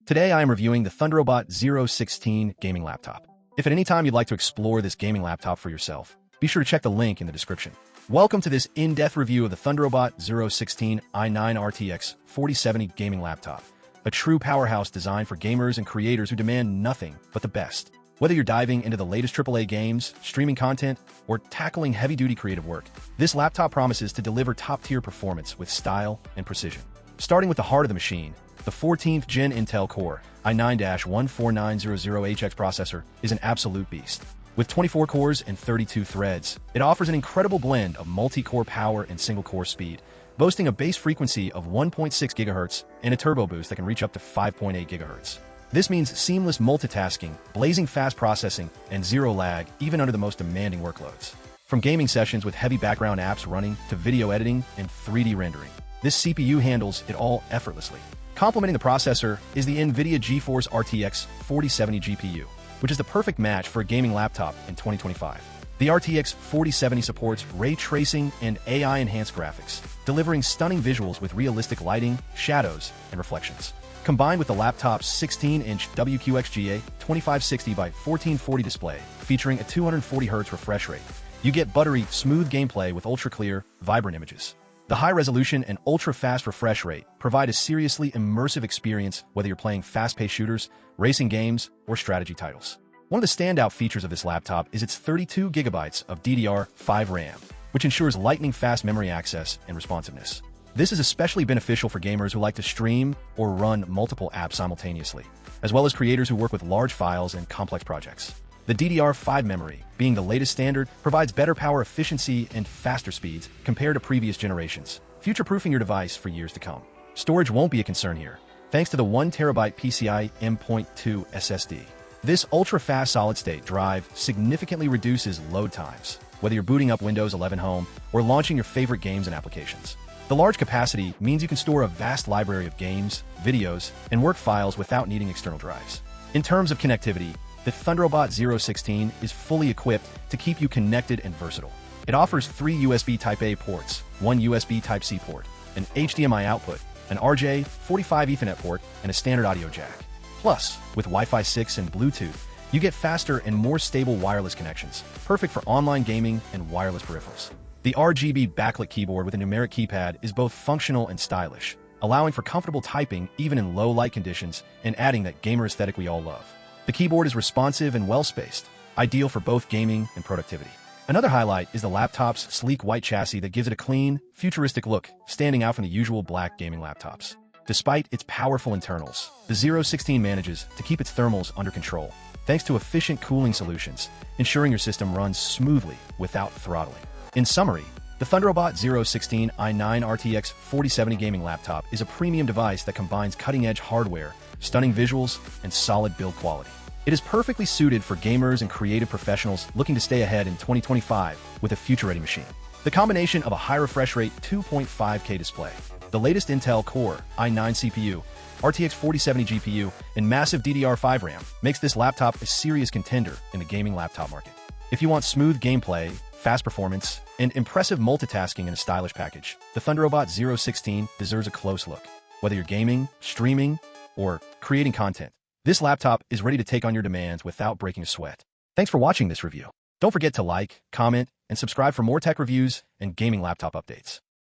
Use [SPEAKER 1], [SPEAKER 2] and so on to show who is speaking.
[SPEAKER 1] Today I am reviewing the Thunderobot Zero 16 gaming laptop. If at any time you'd like to explore this gaming laptop for yourself, be sure to check the link in the description. Welcome to this in-depth review of the Thunderobot Zero 16 i9 RTX 4070 gaming laptop, a true powerhouse designed for gamers and creators who demand nothing but the best. Whether you're diving into the latest AAA games, streaming content, or tackling heavy-duty creative work, this laptop promises to deliver top-tier performance with style and precision. Starting with the heart of the machine, the 14th Gen Intel Core i9-14900HX processor is an absolute beast. With 24 cores and 32 threads, it offers an incredible blend of multi-core power and single-core speed, boasting a base frequency of 1.6 GHz and a turbo boost that can reach up to 5.8 GHz. This means seamless multitasking, blazing fast processing, and zero lag even under the most demanding workloads. From gaming sessions with heavy background apps running to video editing and 3D rendering, this CPU handles it all effortlessly. Complementing the processor is the NVIDIA GeForce RTX 4070 GPU, which is the perfect match for a gaming laptop in 2025. The RTX 4070 supports ray tracing and AI-enhanced graphics, delivering stunning visuals with realistic lighting, shadows, and reflections. Combined with the laptop's 16-inch WQXGA 2560 by 1440 display, featuring a 240Hz refresh rate, you get buttery, smooth gameplay with ultra-clear, vibrant images. The high-resolution and ultra-fast refresh rate provide a seriously immersive experience whether you're playing fast-paced shooters, racing games, or strategy titles. One of the standout features of this laptop is its 32 GB of DDR5 RAM, which ensures lightning-fast memory access and responsiveness. This is especially beneficial for gamers who like to stream or run multiple apps simultaneously, as well as creators who work with large files and complex projects. The DDR5 memory, being the latest standard, provides better power efficiency and faster speeds compared to previous generations, future-proofing your device for years to come. Storage won't be a concern here, thanks to the 1TB PCIe M.2 SSD. This ultra-fast solid-state drive significantly reduces load times, whether you're booting up Windows 11 Home or launching your favorite games and applications. The large capacity means you can store a vast library of games, videos, and work files without needing external drives. In terms of connectivity, the Thunderobot Zero 16 is fully equipped to keep you connected and versatile. It offers 3 USB Type-A ports, 1 USB Type-C port, an HDMI output, an RJ45 Ethernet port, and a standard audio jack. Plus, with Wi-Fi 6 and Bluetooth, you get faster and more stable wireless connections, perfect for online gaming and wireless peripherals. The RGB backlit keyboard with a numeric keypad is both functional and stylish, allowing for comfortable typing even in low light conditions and adding that gamer aesthetic we all love. The keyboard is responsive and well-spaced, ideal for both gaming and productivity. Another highlight is the laptop's sleek white chassis that gives it a clean, futuristic look, standing out from the usual black gaming laptops. Despite its powerful internals, the Zero 16 manages to keep its thermals under control, thanks to efficient cooling solutions, ensuring your system runs smoothly without throttling. In summary, the Thunderobot Zero 16 i9 RTX 4070 gaming laptop is a premium device that combines cutting-edge hardware, stunning visuals, and solid build quality. It is perfectly suited for gamers and creative professionals looking to stay ahead in 2025 with a future-ready machine. The combination of a high refresh rate 2.5K display, the latest Intel Core i9 CPU, RTX 4070 GPU, and massive DDR5 RAM makes this laptop a serious contender in the gaming laptop market. If you want smooth gameplay, fast performance, and impressive multitasking in a stylish package, the Thunderobot Zero 16 deserves a close look. Whether you're gaming, streaming, or creating content, this laptop is ready to take on your demands without breaking a sweat. Thanks for watching this review. Don't forget to like, comment, and subscribe for more tech reviews and gaming laptop updates.